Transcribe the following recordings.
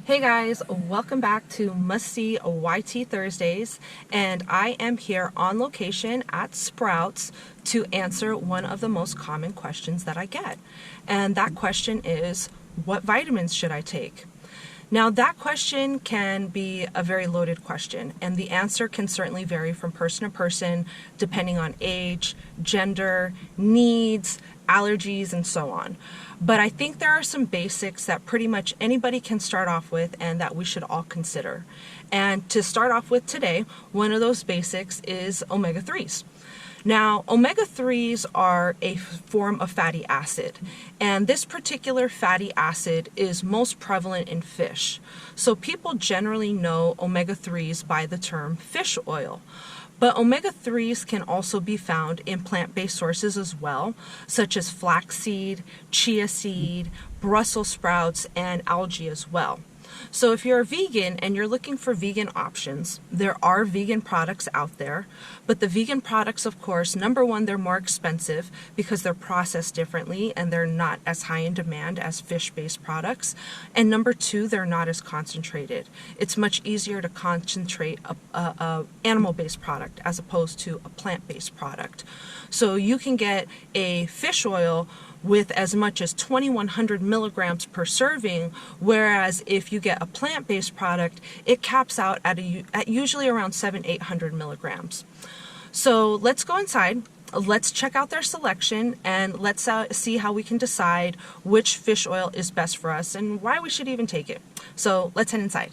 Hey guys, welcome back to Must See YT Thursdays, and I am here on location at Sprouts to answer one of the most common questions that I get. And that question is, what vitamins should I take? Now that question can be a very loaded question, and the answer can certainly vary from person to person depending on age, gender, needs, allergies, and so on. But I think there are some basics that pretty much anybody can start off with and that we should all consider. And to start off with today, one of those basics is omega-3s. Now, omega-3s are a form of fatty acid, and this particular fatty acid is most prevalent in fish. So people generally know omega-3s by the term fish oil. But omega-3s can also be found in plant-based sources as well, such as flaxseed, chia seed, Brussels sprouts, and algae as well. So if you're a vegan and you're looking for vegan options, there are vegan products out there, but the vegan products, of course, number one, they're more expensive because they're processed differently and they're not as high in demand as fish-based products. And number two, they're not as concentrated. It's much easier to concentrate a animal-based product as opposed to a plant-based product. So you can get a fish oil with as much as 2,100 milligrams per serving, whereas if you get a plant-based product, it caps out at usually around 700-800 milligrams. So let's go inside, let's check out their selection, and let's see how we can decide which fish oil is best for us and why we should even take it. So let's head inside.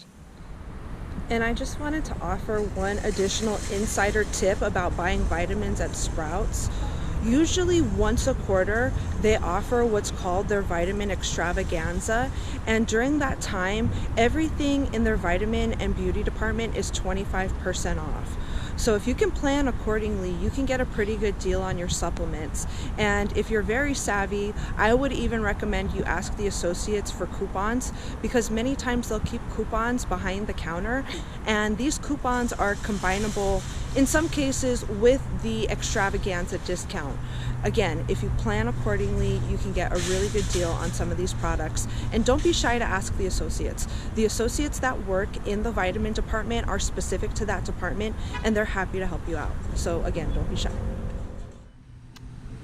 And I just wanted to offer one additional insider tip about buying vitamins at Sprouts. Usually once a quarter, they offer what's called their vitamin extravaganza, and during that time, everything in their vitamin and beauty department is 25% off. So if you can plan accordingly, you can get a pretty good deal on your supplements. And if you're very savvy, I would even recommend you ask the associates for coupons, because many times they'll keep coupons behind the counter, and these coupons are combinable in some cases with the extravaganza discount. Again, if you plan accordingly, you can get a really good deal on some of these products. And don't be shy to ask the associates. The associates that work in the vitamin department are specific to that department, and they're happy to help you out. So again, don't be shy.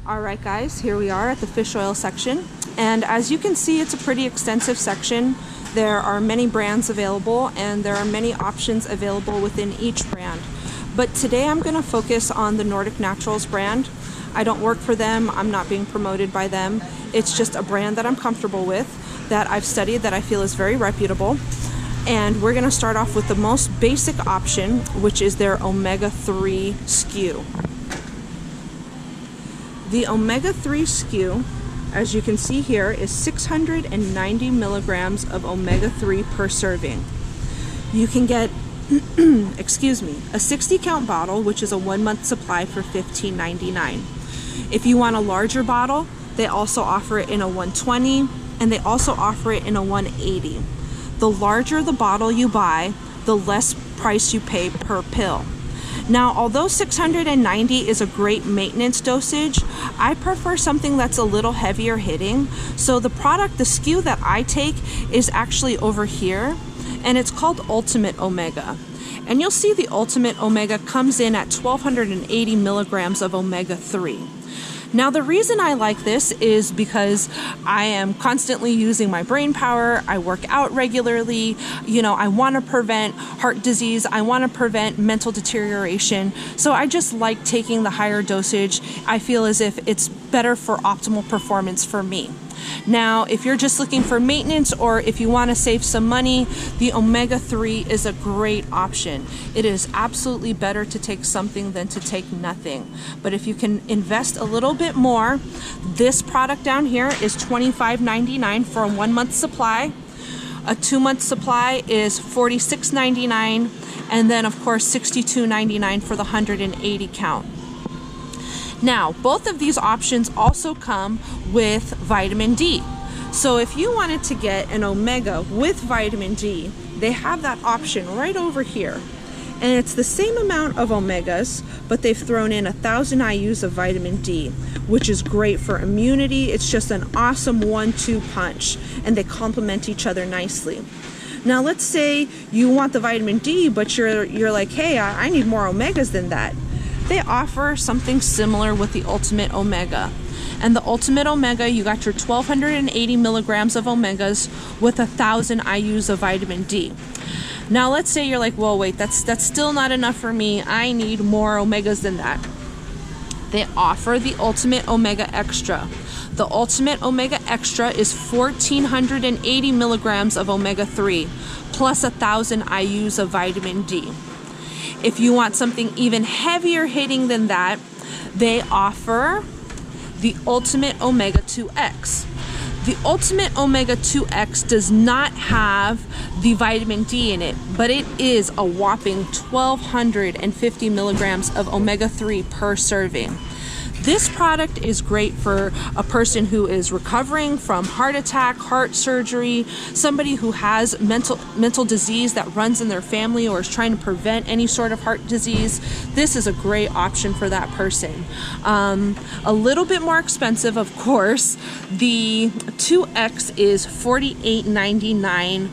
All right, guys, here we are at the fish oil section. And as you can see, it's a pretty extensive section. There are many brands available, and there are many options available within each brand. But today I'm going to focus on the Nordic Naturals brand. I don't work for them, I'm not being promoted by them. It's just a brand that I'm comfortable with, that I've studied, that I feel is very reputable. And we're going to start off with the most basic option, which is their omega-3 SKU. The omega-3 SKU, as you can see here, is 690 milligrams of omega-3 per serving. You can get excuse me, a 60 count bottle, which is a 1 month supply, for $15.99. If you want a larger bottle, they also offer it in a 120, and they also offer it in a 180. The larger the bottle you buy, the less price you pay per pill. Now, although 690 is a great maintenance dosage, I prefer something that's a little heavier hitting. So the SKU that I take is actually over here, and it's called Ultimate Omega. And you'll see the Ultimate Omega comes in at 1,280 milligrams of omega-3. Now, the reason I like this is because I am constantly using my brain power. I work out regularly. You know, I want to prevent heart disease. I want to prevent mental deterioration. So I just like taking the higher dosage. I feel as if it's better for optimal performance for me. Now, if you're just looking for maintenance, or if you want to save some money, the omega-3 is a great option. It is absolutely better to take something than to take nothing. But if you can invest a little bit more, this product down here is $25.99 for a 1 month supply. A 2 month supply is $46.99, and then of course $62.99 for the 180 count. Now, both of these options also come with vitamin D. So if you wanted to get an omega with vitamin D, they have that option right over here. And it's the same amount of omegas, but they've thrown in 1,000 IUs of vitamin D, which is great for immunity. It's just an awesome 1-2 punch, and they complement each other nicely. Now let's say you want the vitamin D, but you're like, hey, I need more omegas than that. They offer something similar with the Ultimate Omega. And the Ultimate Omega, you got your 1,280 milligrams of omegas with 1,000 IUs of vitamin D. Now let's say you're like, well, wait, that's still not enough for me. I need more omegas than that. They offer the Ultimate Omega Extra. The Ultimate Omega Extra is 1,480 milligrams of omega-3 plus 1,000 IUs of vitamin D. If you want something even heavier hitting than that, they offer the Ultimate Omega-2X. The Ultimate Omega-2X does not have the vitamin D in it, but it is a whopping 1,250 milligrams of omega-3 per serving. This product is great for a person who is recovering from heart attack, heart surgery, somebody who has mental disease that runs in their family or is trying to prevent any sort of heart disease. This is a great option for that person. A little bit more expensive, of course. The 2X is $48.99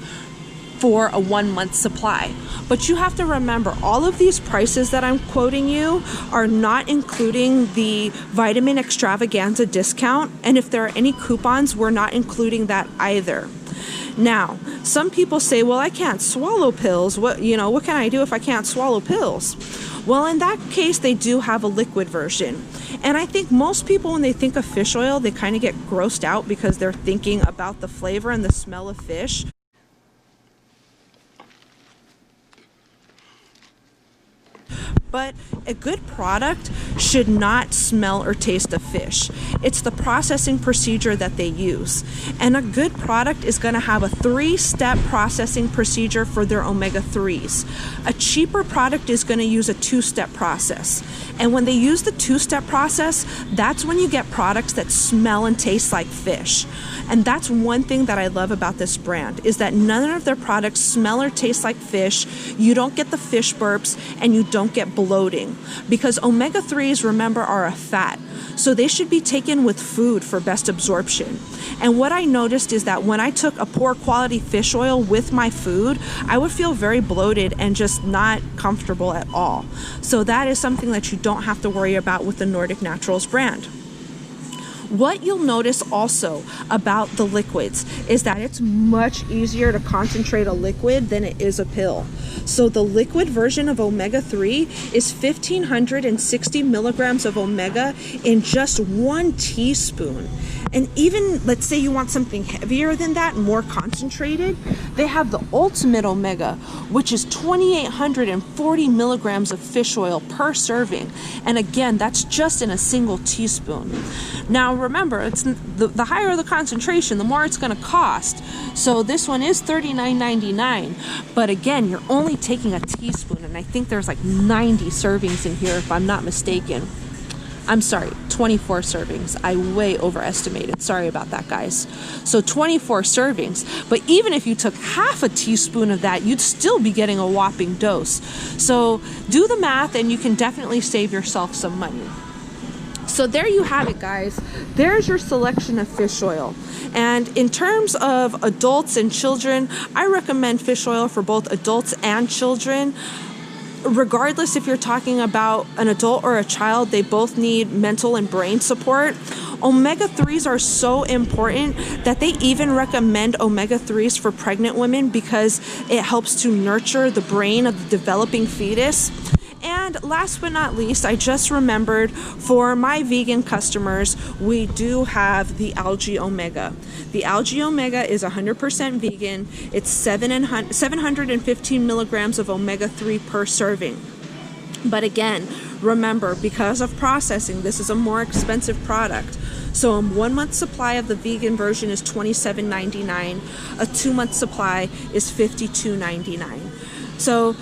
for a 1 month supply. But you have to remember, all of these prices that I'm quoting you are not including the vitamin extravaganza discount, and if there are any coupons, we're not including that either. Now, some people say, well, I can't swallow pills. What can I do if I can't swallow pills? Well, in that case, they do have a liquid version. And I think most people, when they think of fish oil, they kind of get grossed out because they're thinking about the flavor and the smell of fish. But a good product should not smell or taste of fish. It's the processing procedure that they use. And a good product is going to have a 3-step processing procedure for their omega-3s. A cheaper product is going to use a 2-step process. And when they use the 2-step process, that's when you get products that smell and taste like fish. And that's one thing that I love about this brand, is that none of their products smell or taste like fish. You don't get the fish burps, and you don't get bloating. Because omega-3s, remember, are a fat. So they should be taken with food for best absorption. And what I noticed is that when I took a poor quality fish oil with my food, I would feel very bloated and just not comfortable at all. So that is something that you don't have to worry about with the Nordic Naturals brand. What you'll notice also about the liquids is that it's much easier to concentrate a liquid than it is a pill. So the liquid version of omega-3 is 1,560 milligrams of omega in just 1 teaspoon. And even, let's say you want something heavier than that, more concentrated, they have the Ultimate Omega, which is 2,840 milligrams of fish oil per serving. And again, that's just in a single teaspoon. Now remember, it's the higher the concentration, the more it's going to cost. So this one is $39.99. But again, you're only taking a teaspoon, and I think there's like 90 servings in here if I'm not mistaken. I'm sorry, 24 servings. I way overestimated. Sorry about that, guys. So 24 servings. But even if you took half a teaspoon of that, you'd still be getting a whopping dose. So do the math, and you can definitely save yourself some money. So there you have it, guys. There's your selection of fish oil. And in terms of adults and children, I recommend fish oil for both adults and children. Regardless if you're talking about an adult or a child, they both need mental and brain support. Omega-3s are so important that they even recommend omega-3s for pregnant women because it helps to nurture the brain of the developing fetus. And last but not least, I just remembered, for my vegan customers, we do have the Algae Omega. The Algae Omega is 100% vegan. It's 715 milligrams of omega-3 per serving. But again, remember, because of processing, this is a more expensive product. So a 1 month supply of the vegan version is $27.99. A 2 month supply is $52.99. So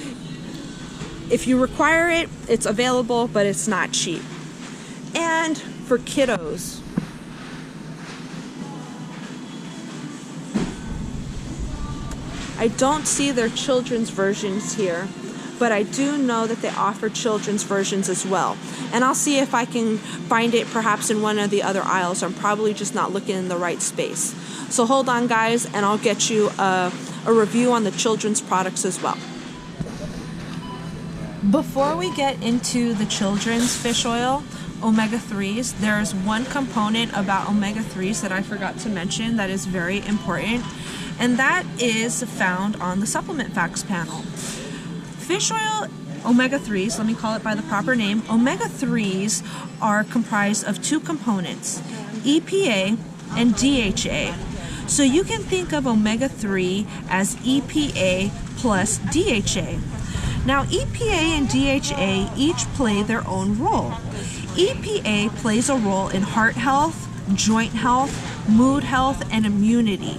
if you require it, it's available, but it's not cheap. And for kiddos, I don't see their children's versions here, but I do know that they offer children's versions as well. And I'll see if I can find it perhaps in one of the other aisles. I'm probably just not looking in the right space. So hold on, guys, and I'll get you a review on the children's products as well. Before we get into the children's fish oil, Omega-3's, there's one component about Omega-3's that I forgot to mention that is very important, and that is found on the supplement facts panel. Fish oil Omega-3's, let me call it by the proper name, Omega-3's are comprised of two components, EPA and DHA. So you can think of Omega-3 as EPA plus DHA. Now, EPA and DHA each play their own role. EPA plays a role in heart health, joint health, mood health, and immunity,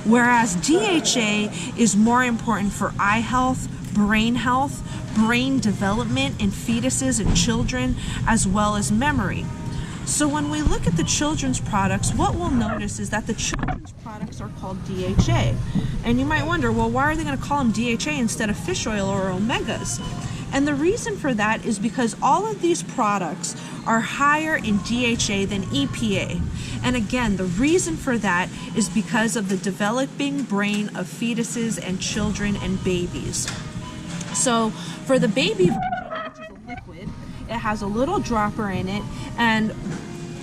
whereas DHA is more important for eye health, brain development in fetuses and children, as well as memory. So when we look at the children's products, what we'll notice is that the children's products are called DHA. And you might wonder, well, why are they going to call them DHA instead of fish oil or omegas? And the reason for that is because all of these products are higher in DHA than EPA. And again, the reason for that is because of the developing brain of fetuses and children and babies. So for the baby version, which is a liquid, it has a little dropper in it, and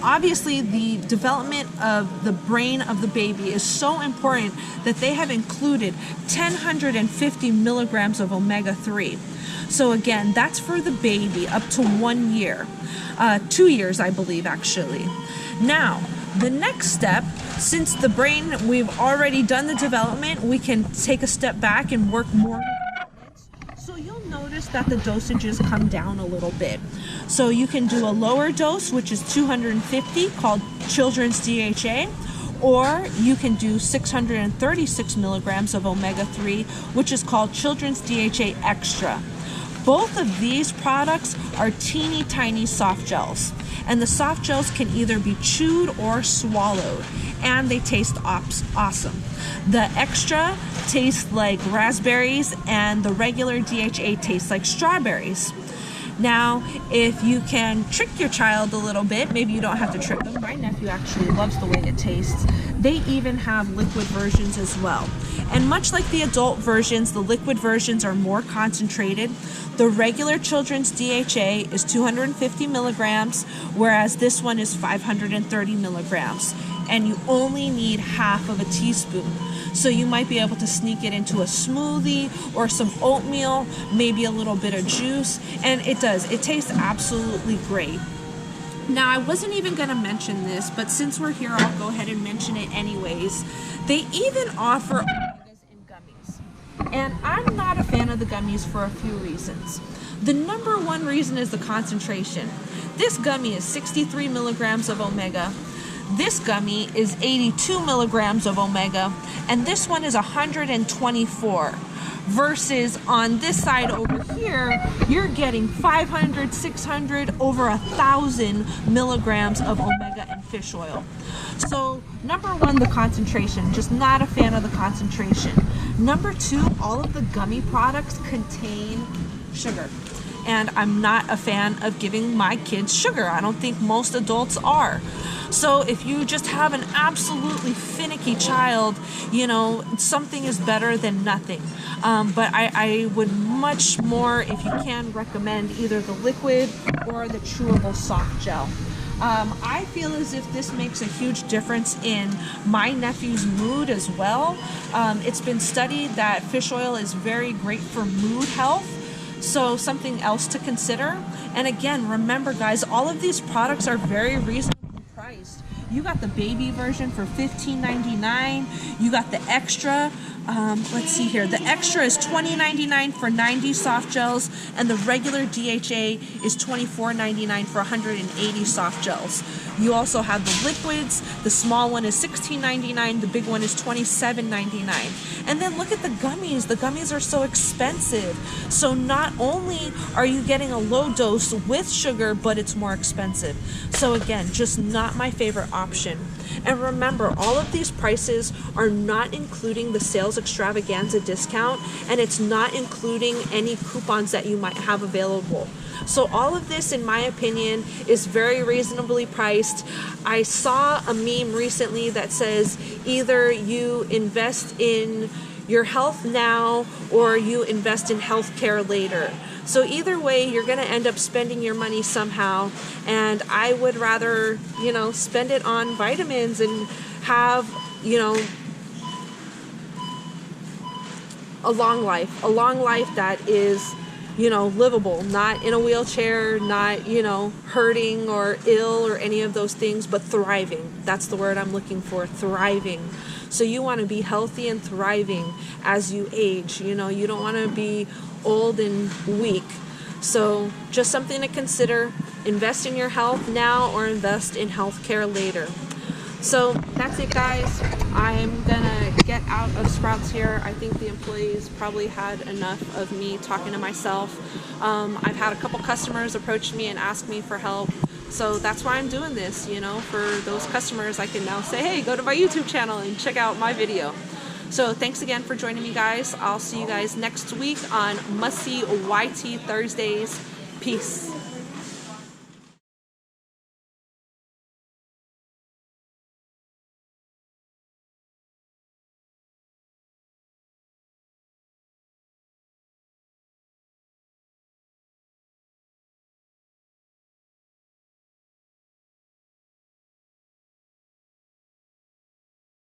obviously the development of the brain of the baby is so important that they have included 1,050 milligrams of omega-3. So again, that's for the baby up to 1 year, 2 years, I believe, actually. Now, the next step, since the brain, we've already done the development, we can take a step back and work more. So you'll notice that the dosages come down a little bit. So you can do a lower dose, which is 250, called children's DHA, or you can do 636 milligrams of omega-3, which is called children's DHA extra. Both of these products are teeny tiny soft gels, and the soft gels can either be chewed or swallowed, and they taste awesome. The extra tastes like raspberries, and the regular DHA tastes like strawberries. Now, if you can trick your child a little bit, maybe you don't have to trick them. My nephew actually loves the way it tastes. They even have liquid versions as well. And much like the adult versions, the liquid versions are more concentrated. The regular children's DHA is 250 milligrams, whereas this one is 530 milligrams. And you only need half of a teaspoon. So you might be able to sneak it into a smoothie or some oatmeal, maybe a little bit of juice, and it tastes absolutely great. Now, I wasn't even going to mention this, but since we're here, I'll go ahead and mention it anyways. They even offer omegas in gummies. And I'm not a fan of the gummies for a few reasons. The number one reason is the concentration. This gummy is 63 milligrams of omega. This gummy is 82 milligrams of omega, and this one is 124. Versus on this side over here, you're getting 500, 600, over 1,000 milligrams of omega and fish oil. So number one, the concentration, just not a fan of the concentration. Number two, all of the gummy products contain sugar. And I'm not a fan of giving my kids sugar. I don't think most adults are. So if you just have an absolutely finicky child, you know, something is better than nothing. But I would much more, if you can, recommend either the liquid or the chewable soft gel. I feel as if this makes a huge difference in my nephew's mood as well. It's been studied that fish oil is very great for mood health. So something else to consider. And again, remember guys, all of these products are very reasonably priced. You got the baby version for $15.99. You got the extra. Let's see here. The extra is $20.99 for 90 soft gels, and the regular DHA is $24.99 for 180 soft gels. You also have the liquids. The small one is $16.99. The big one is $27.99. And then look at the gummies. The gummies are so expensive. So not only are you getting a low dose with sugar, but it's more expensive. So again, just not my favorite option. And remember, all of these prices are not including the sales extravaganza discount, and it's not including any coupons that you might have available. So all of this, in my opinion, is very reasonably priced. I saw a meme recently that says either you invest in your health now or you invest in healthcare later. So either way, you're going to end up spending your money somehow, and I would rather, spend it on vitamins and have, a long life that is, livable, not in a wheelchair, not, hurting or ill or any of those things, but thriving. That's the word I'm looking for, thriving. So you want to be healthy and thriving as you age. You don't want to be old and weak. So just something to consider. Invest in your health now or invest in healthcare later. So that's it, guys. I'm gonna get out of Sprouts here. I think the employees probably had enough of me talking to myself. I've had a couple customers approach me and ask me for help. So that's why I'm doing this, for those customers. I can now say, hey, go to my YouTube channel and check out my video. So thanks again for joining me, guys. I'll see you guys next week on Must See YT Thursdays. Peace.